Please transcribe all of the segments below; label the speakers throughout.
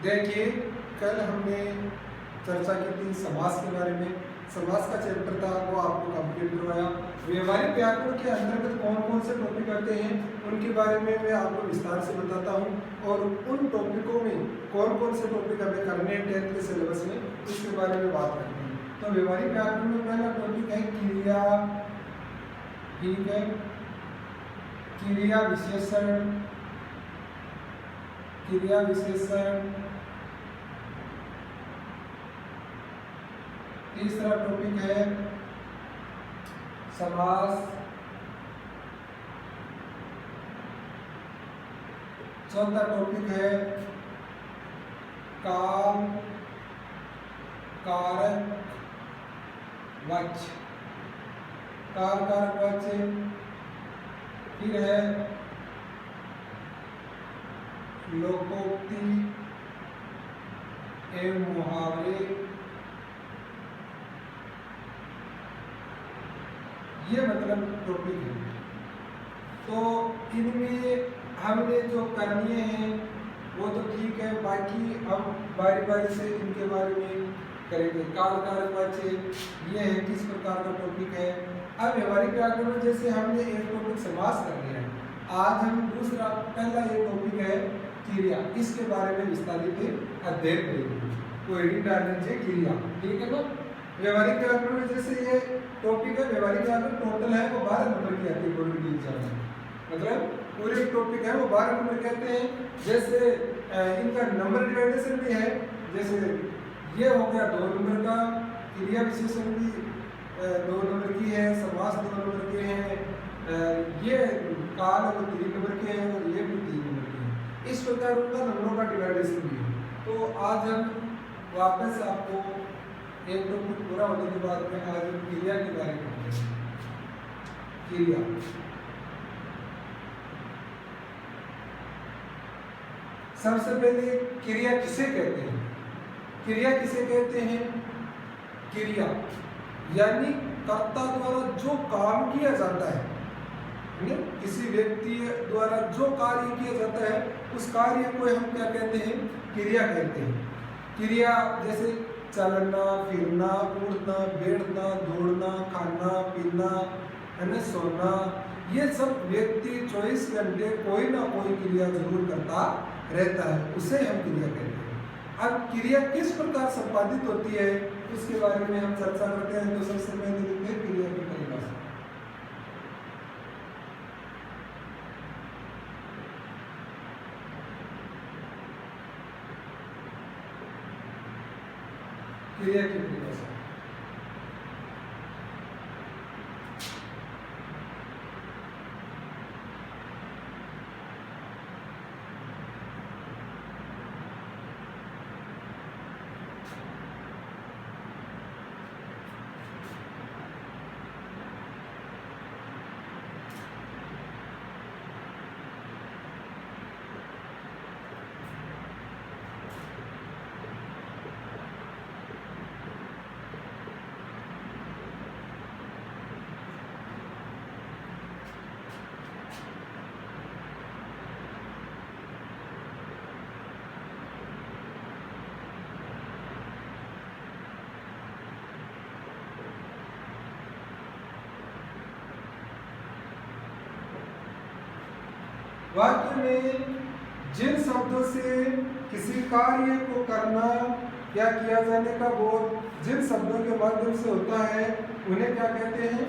Speaker 1: देखिए, कल हमने चर्चा की थी समास के बारे में। समास का चैप्टर था वो आपको कंप्लीट करवाया। व्यवहारिक व्याकरण के अंतर्गत कौन कौन से टॉपिक आते हैं उनके बारे में मैं आपको विस्तार से बताता हूं, और उन टॉपिकों में कौन कौन से टॉपिक हमें करने हैं 10th के सिलेबस में, इसके बारे में बात करते हैं। तो व्यवहारिक व्याकरण में पहला टॉपिक है क्रिया, ठीक है, क्रिया विशेषण, क्रिया विशेषण। तीसरा टॉपिक है समास। चौथा टॉपिक है काल कारक वाच्य, काल कारक वाच्य। फिर है लोकोक्ति एवं मुहावरे। ये मतलब टॉपिक है। तो इनमें हमने जो करनी है वो तो ठीक है, बाकी हम बारी बारी से इनके बारे में करेंगे। काल कारक वाच्य ये है, किस प्रकार का टॉपिक है। अब व्यवहारिक व्याकरण में जैसे हमने एक टॉपिक समास कर लिया है, आज हम दूसरा पहला ये टॉपिक है क्रिया, इसके बारे में विस्तारित अध्ययन करेंगे। तो हेडिंग डाल दीजिए क्रिया, ठीक है ना। व्यवहारिक व्याकरण में जैसे ये टॉपिक है, व्यवहारिक व्याकरण टोटल है वो 12 नंबर की आती है बोर्ड की एग्जाम में, मतलब पूरे टॉपिक है वो 12 नंबर कहते हैं। जैसे इनका नंबर डिवाइडेशन भी है, जैसे ये हो गया 2 नंबर का, क्रिया विशेषण भी 2 नंबर की है, समास 2 नंबर के हैं, ये काल और 3 नंबर के हैं, और ये भी 3 नंबर के हैं। इस प्रकार उनका नंबरों का डिवाइडेशन भी है। तो आज हम वापस आपको एक टॉपिक पूरा होने के बाद में आज हम क्रिया के बारे में पढ़ेंगे। क्रिया, सबसे पहले क्रिया किसे कहते हैं? क्रिया किसे कहते हैं? क्रिया यानी कर्ता द्वारा जो काम किया जाता है, किसी व्यक्ति द्वारा जो कार्य किया जाता है उस कार्य को हम क्या कहते हैं? क्रिया कहते हैं। क्रिया जैसे चलना, फिरना, उड़ना, बैठना, दौड़ना, खाना पीना, है ना, सोना, ये सब व्यक्ति 24 घंटे कोई ना कोई क्रिया जरूर करता रहता है, उसे हम क्रिया कहते हैं। अब क्रिया किस प्रकार संपादित होती है उसके बारे में हम चर्चा करते हैं। तो सबसे पहले देखते हैं क्रिया की परिभाषा। क्रिया की परिभाषा, वाक्य में जिन शब्दों से किसी कार्य को करना या किया जाने का बोध जिन शब्दों के माध्यम से होता है उन्हें क्या कहते हैं?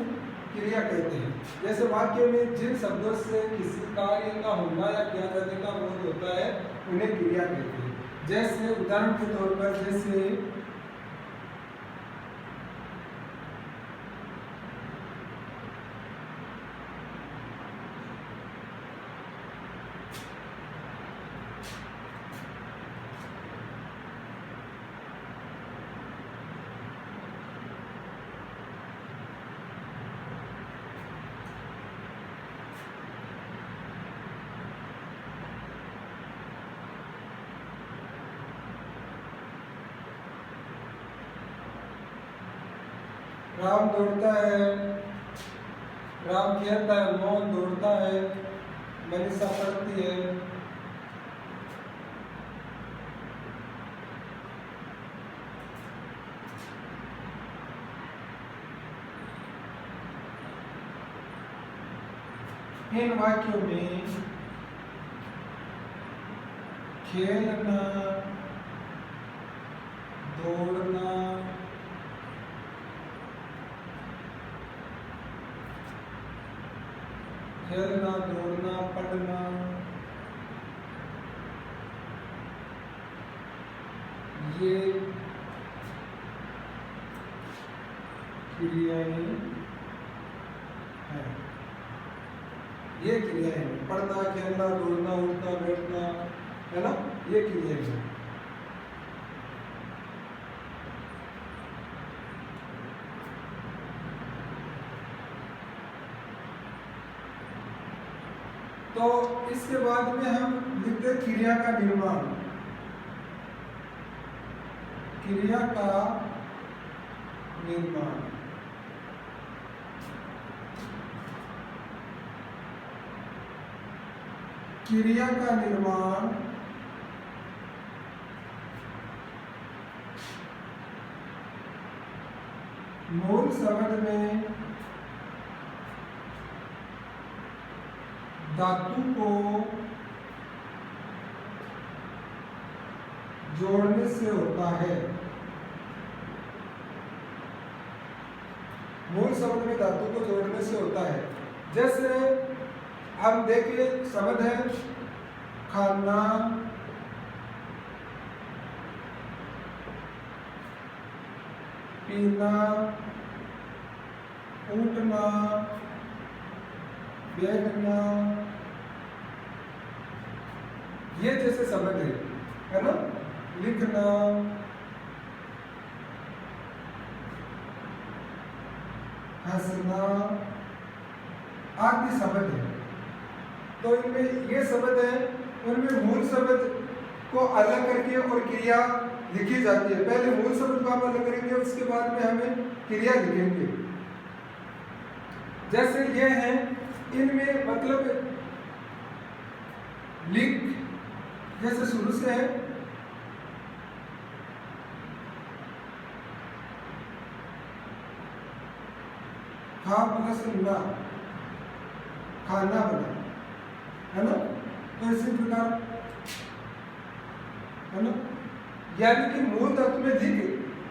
Speaker 1: क्रिया कहते हैं। जैसे वाक्य में जिन शब्दों से किसी कार्य का होना या किया जाने का बोध होता है उन्हें क्रिया कहते हैं। जैसे उदाहरण के तौर पर, जैसे राम दौड़ता है, राम खेलता है, मोहन दौड़ता है, मनीषा पढ़ती है। इन वाक्यों में खेलना, दौड़ना, खेलना, दौड़ना, पढ़ना, ये क्रियाएं हैं। ये क्रियाएं हैं, पढ़ना, खेलना, दौड़ना, उठना, बैठना, है ना, ये क्रियाएं हैं। तो इसके बाद में हम लिखते हैं क्रिया का निर्माण। क्रिया का निर्माण, क्रिया का निर्माण मूल शब्द में धातु को जोड़ने से होता है। मूल शब्द में धातु को जोड़ने से होता है। जैसे हम देखिए शब्द है खाना, पीना, उठना, बैठना, ये जैसे शब्द है ना, लिखना, हंसना आदि शब्द है। तो इनमें ये शब्द है, उनमें मूल शब्द को अलग करके और क्रिया लिखी जाती है। पहले मूल शब्द को हम अलग करेंगे, उसके बाद में हमें क्रिया लिखेंगे। जैसे ये है, इनमें मतलब लिख जैसे शुरू से है, खा प्लस ना, खाना बना, है ना। तो इसी प्रकार, है ना, यानी कि मूल धातु में लिख,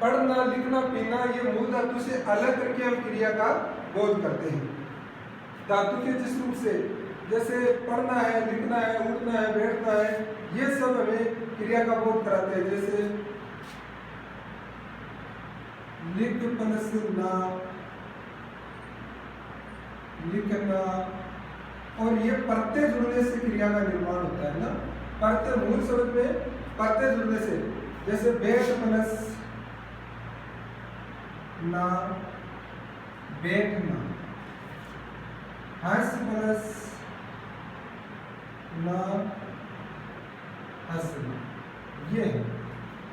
Speaker 1: पढ़ना, लिखना, पीना, ये मूल धातु से अलग करके हम क्रिया का बोध करते हैं। धातु के जिस रूप से, जैसे पढ़ना है, लिखना है, उठना है, बैठना है, ये सब हमें क्रिया का बोध कराते हैं। जैसे लिख प्लस ना, लिखना, और ये प्रत्यय जुड़ने से क्रिया का निर्माण होता है ना। प्रत्यय मूल शब्द में प्रत्यय जुड़ने से, जैसे बैठ प्लस ना, बैठना, हंस प्लस ना, हंसना, ये है।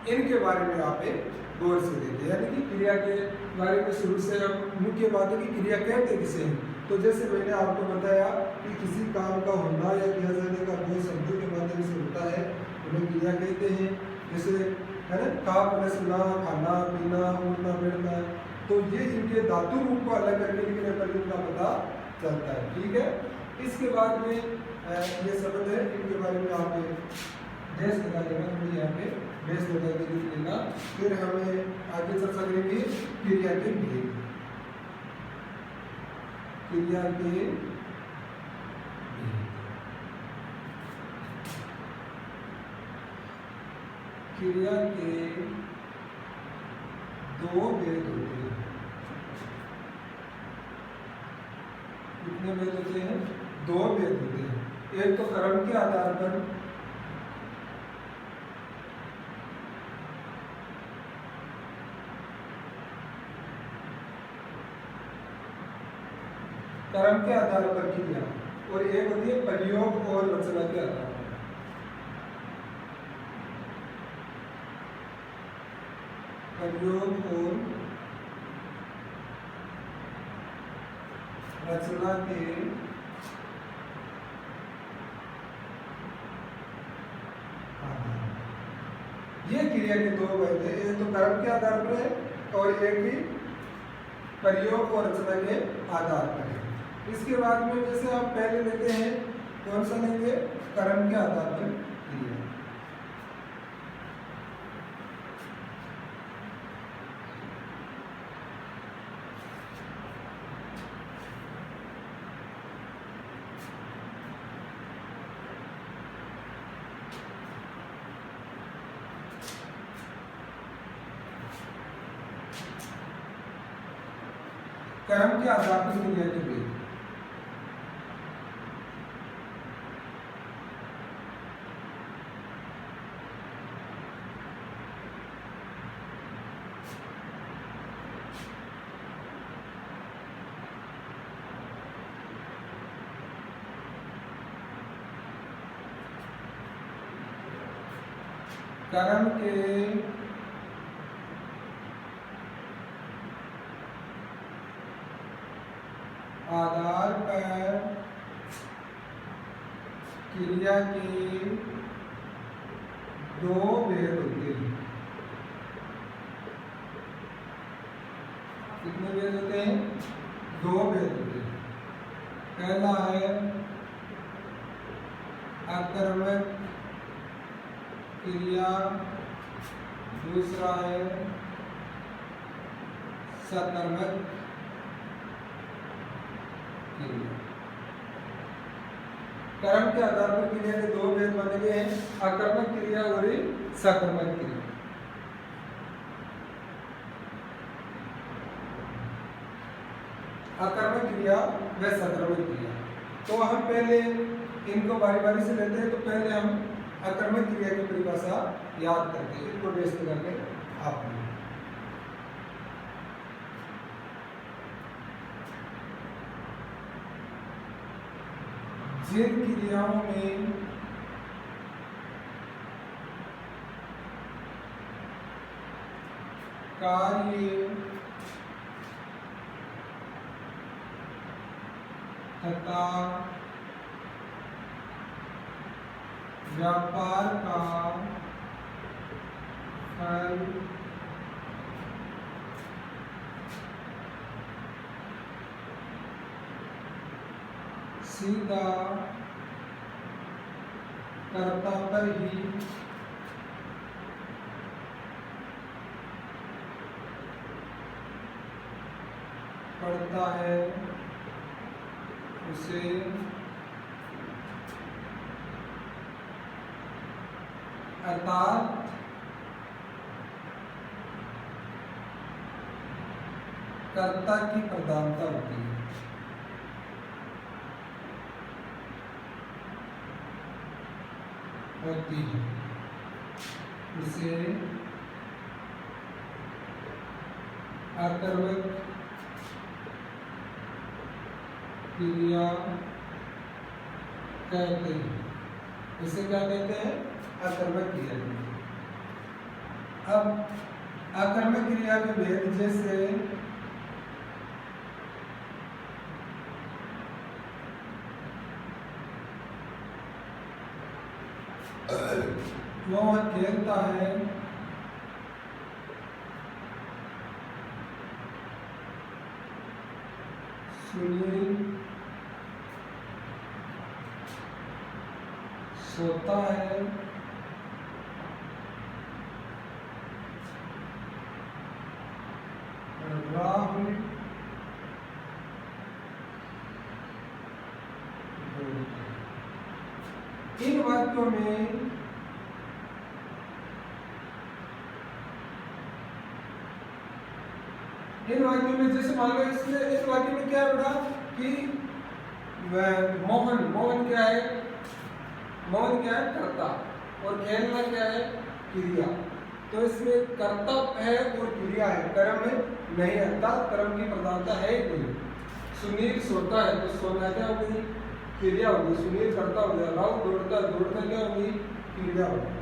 Speaker 1: इनके बारे में आप एक गौर से देखिए, यानी कि क्रिया के बारे में शुरू से हम मुख्य बात है कि क्रिया कहते किसे हैं। तो जैसे मैंने आपको बताया कि किसी काम का होना या किया जाने का कोई शब्दों के माध्यम से होता है, उन्हें क्रिया कहते हैं। जैसे है ना, खा प्लस ना, खाना, पीना, उठना, बैठना, तो ये इनके धातु रूप को अलग करके लिखने पर इनका पता चलता है। ठीक है, इसके बाद में ये शब्द है, इनके बारे में आप डैश लगा देना, थोड़ी यहाँ पे डैश लगा के लिख लेना। फिर हमें आगे चर्चा करेंगे क्रिया के भेद। क्रिया के भेद, क्रिया के दो भेद होते हैं। कितने भेद होते हैं? दो भेद होते हैं। एक तो कर्म के आधार पर, कर्म के आधार पर क्रिया, और एक होती है प्रयोग और रचना के आधार पर। प्रयोग और रचना के ये क्रिया के दो भेद है, एक तो कर्म के आधार पर है और एक ही प्रयोग और रचना के आधार पर है। इसके बाद में जैसे आप पहले लेते हैं कौन सा लेंगे, कर्म के आधार पर क्रिया। कर्म के आधार पर क्रिया के भेद। कर्म के आधार पर क्रिया के दो भेद होते हैं। कितने भेद होते हैं, दो भेद होते हैं। पहला है अकर्मक क्रिया, दूसरा है सकर्मक क्रिया। कर्म के आधार पर क्रिया के दो भेद बने गए हैं, अकर्मक क्रिया और सकर्मक क्रिया। अकर्मक क्रिया व सकर्मक क्रिया, तो हम पहले इनको बारी बारी से लेते हैं। तो पहले हम अकर्मक क्रिया की परिभाषा याद करते हैं, इनको व्यस्त करके आप जिन क्रियाओं में कार्य तथा व्यापार का फल सीधा कर्ता पर ही पड़ता है, उसे अर्थात कर्ता की प्रधानता होती है। इसे अकर्मक क्रिया कहते हैं। इसे क्या कहते हैं, अकर्मक क्रिया। अब अकर्मक क्रिया के भेद जैसे मोहन खेलता है, सुनील सोता है, राहुल इन वाक्यों में जैसे मान लो इसमें इस वाक्य में क्या होगा कि मोहन क्या है, कर्ता और खेलना क्या है, क्रिया। तो इसमें कर्ता है और क्रिया है, कर्म नहीं है, कर्म की प्रधानता है ही नहीं। सुनील सोता है तो सोना क्या होगी, क्रिया होगी, सुनील करता हो गया। राहुल दौड़ता क्या होगी, क्रिया होगी,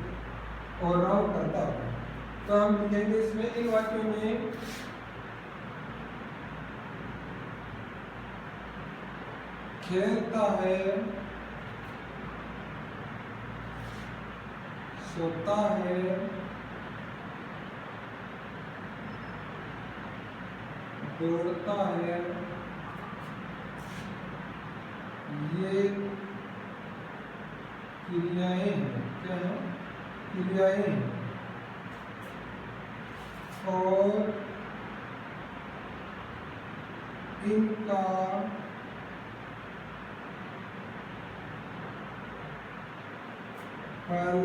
Speaker 1: और राहुल करता होगा। तो हम लिखेंगे इसमें इन वाक्यों में खेलता है, सोता है, दौड़ता है, ये क्रियाएं हैं। क्या है? क्रियाएं हैं। और इनका फल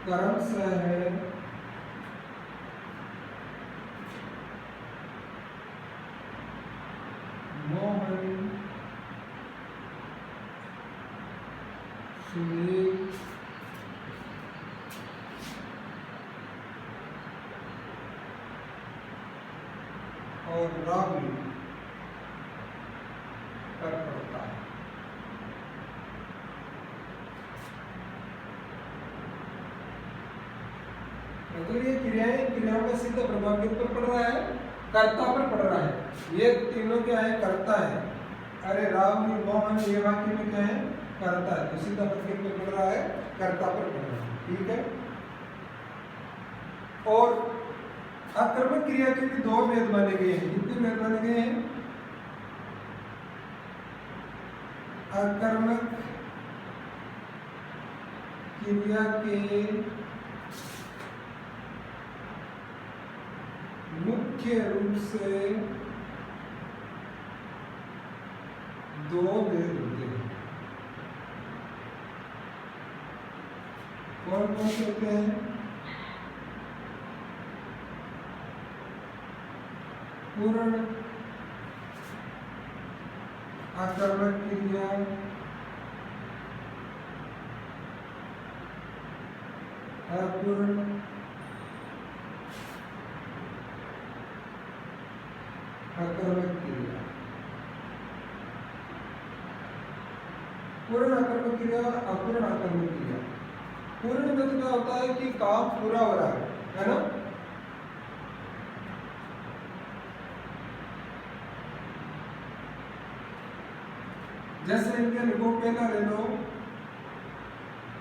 Speaker 1: क्रमशः है मोहन, सुनील, और राहुल पर पड़ता है। मतलब ये क्रियाओं का सीधा प्रभाव किस पर पड़ रहा है? कर्ता पर पड़ रहा है। ये तीनों क्या है? कर्ता है। अरे राहुल, मोहन, ये वाक्य में क्या है? कर्ता है। तो सीधा पद किस पर पड़ रहा है? कर्ता पर पड़ रहा है। ठीक है। और आक्रमक क्रिया के भी दो भेद माने गए हैं। कितने भेद माने गए हैं? आक्रमक क्रिया के मुख्य रूप से दो भेद होते हैं। कौन कौन से होते हैं? पूर्ण आक्रमक क्रिया, अपूर्ण आक्रमक क्रिया। पूर्ण आक्रमक क्रिया और अपूर्ण आक्रमक क्रिया। पूर्ण में तो क्या होता है कि काम पूरा हो रहा है ना? जैसे इनके लिखो, पहला ले लो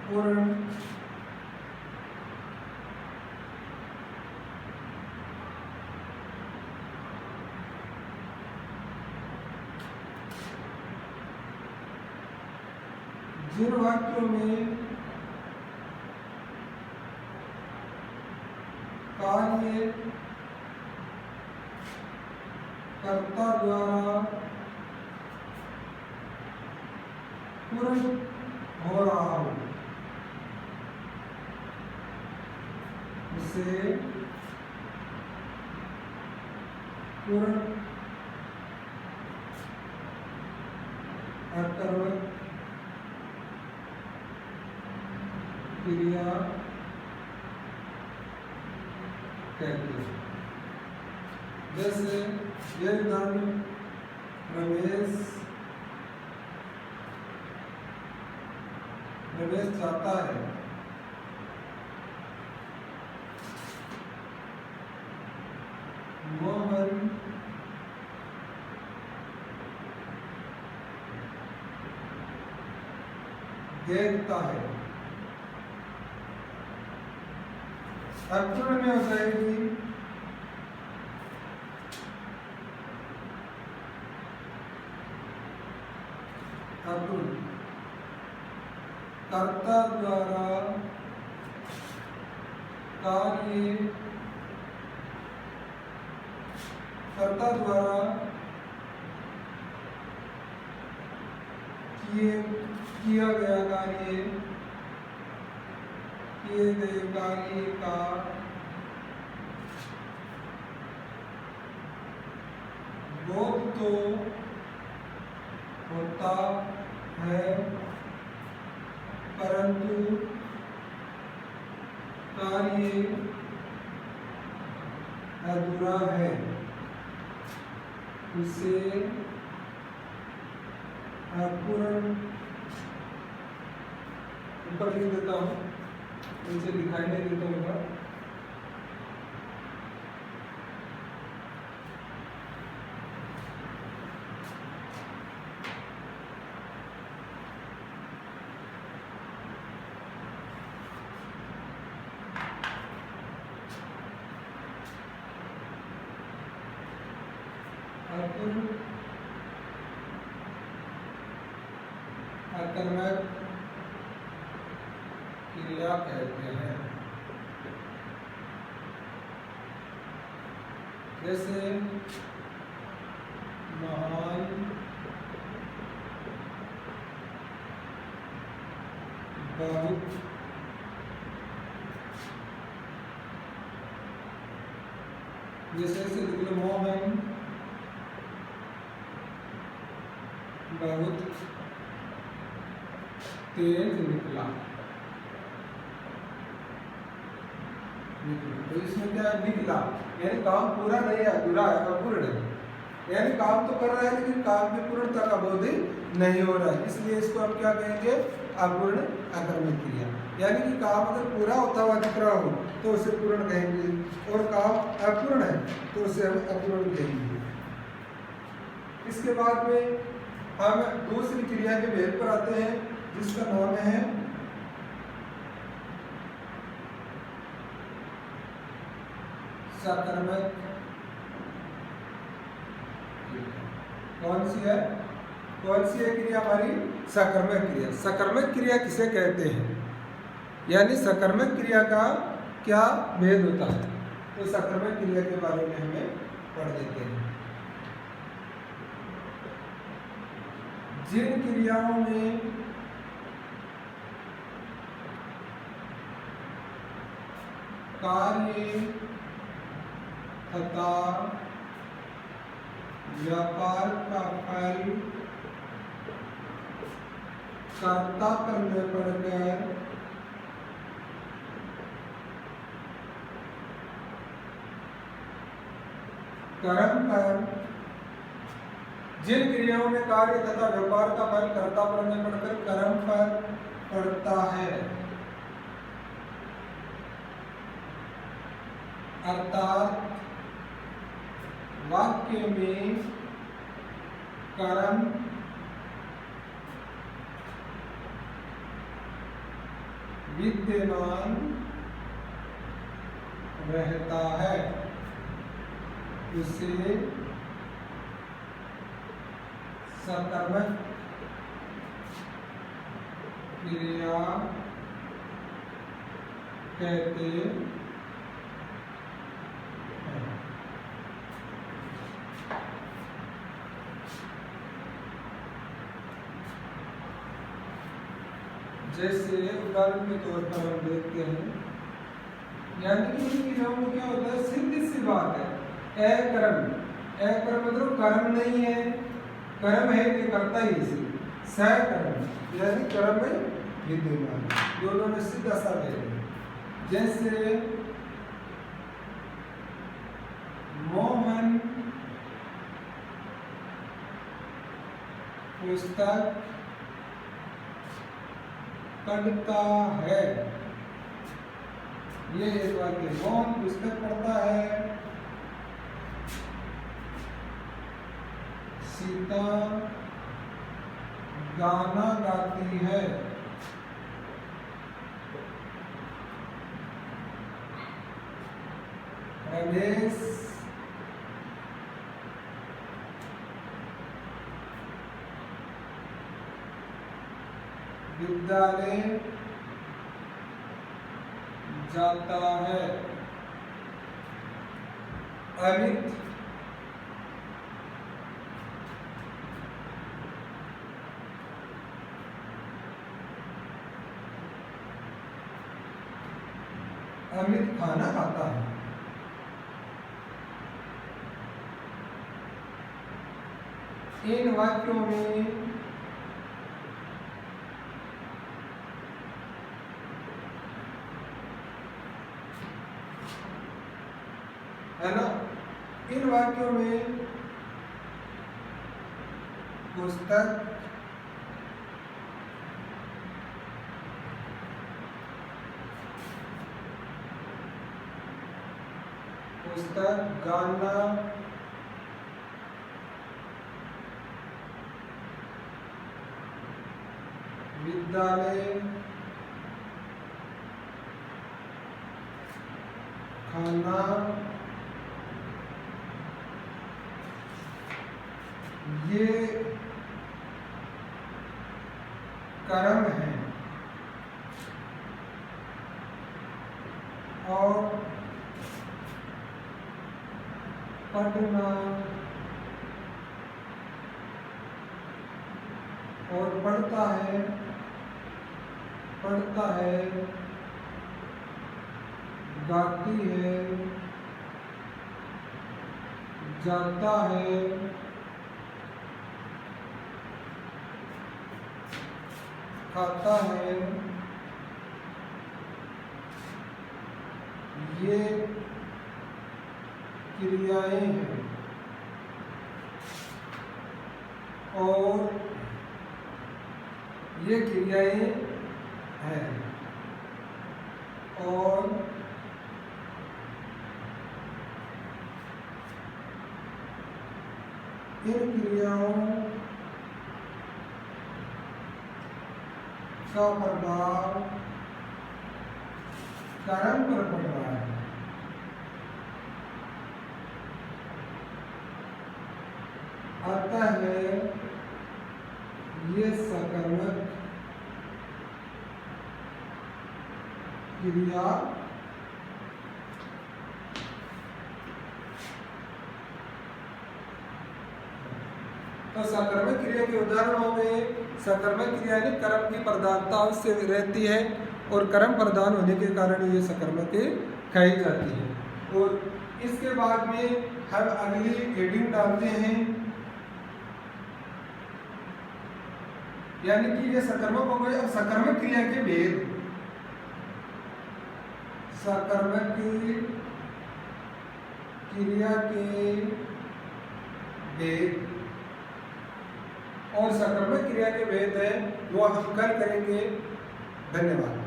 Speaker 1: पूर्ण जिन वाक्यों में कार्य कर्ता द्वारा पूर्ण हो रहा हो उसे पूर्ण आक्रमक क्रिया कहते हैं। जैसे ये उदाहरण, रमेश चाहता है मोहन देखता है। अपूर्ण में हो जाएगी अपूर्ण कर्ता द्वारा कार्य कर्ता द्वारा किया गया कार्य, किए गए कार्य का बोध तो होता है, परंतु कार्य अधूरा है। इसे अपूर्ण, ऊपर लिख देता हूँ, इनसे दिखाई नहीं देता होगा। अकर्मक क्रिया कहते हैं। जैसे महान, बहुत, जैसे लिख लो मोहन बहुत तेज निकला। तो इसमें क्या है, निकला यानी काम पूरा नहीं है, अधूरा है, अपूर्ण है, यानी काम तो कर रहा है लेकिन काम की पूर्णता का बोध नहीं हो रहा है, इसलिए इसको हम क्या कहेंगे, अपूर्ण अकर्मक क्रिया। यानी कि काम अगर पूरा होता हुआ दिख रहा हो तो उसे पूर्ण कहेंगे, और काम अपूर्ण है तो उसे हम अपूर्ण कहेंगे। इसके बाद में हम दूसरी क्रिया के भेद पर आते हैं जिसका नाम है सकर्मक। कौन सी है क्रिया हमारी, सकर्मक क्रिया। सकर्मक क्रिया किसे कहते हैं, यानी सकर्मक क्रिया का क्या भेद होता है, तो सकर्मक क्रिया के बारे में हमें पढ़ देते हैं। जिन क्रियाओं में कार्य तथा व्यापार का फल कर्ता पर निर्भर कर कर्म पर, जिन क्रियाओं में कार्य तथा व्यापार का फल कर्ता पर निर्भर कर कर्म पर पड़ता है, अर्थात वाक्य में कर्म विद्यमान रहता है, उसे सकर्मक क्रिया कहते हैं। जैसे उदाहरण के तौर पर हम देखते हैं, यानी कि इन क्रियाओं में क्या होता है, सीधी सी बात है, अकर्म मतलब कर्म नहीं है, कर्म है कि करता ही इसी, सकर्म यानी कर्म में विद्यमान, दोनों में सीधा सा भेद है। जैसे मोहन पुस्तक पढ़ता है, ये एक वाक्य, मोहन पुस्तक पढ़ता है, सीता गाना गाती है, रमेश विद्यालय जाता है, अमित खाना खाता है। इन वाक्यों में है ना, इन वाक्यों में पुस्तक गाना विद्यालय खाना ये कर्म है और पढ़ना और पढ़ता है, गाती है, जाता है, खाता है, ये क्रियाएं हैं और ये क्रियाएं हैं और इन क्रियाओं का प्रभाव कर्म पर पड़ रहा है। अतः ये सकर्मक क्रिया तो सकर्मक क्रिया के उदाहरण हो गए। सकर्मक क्रिया यानी कर्म की प्रधानता उससे रहती है और कर्म प्रधान होने के कारण ये सकर्मक कही जाती है। और इसके बाद में हम अगली हेडिंग डालते हैं, यानी कि ये सकर्मक हो गए। अब सकर्मक क्रिया के भेद, सकर्मक क्रिया के भेद और सकर्मक क्रिया के भेद है वो हम कल करेंगे। धन्यवाद।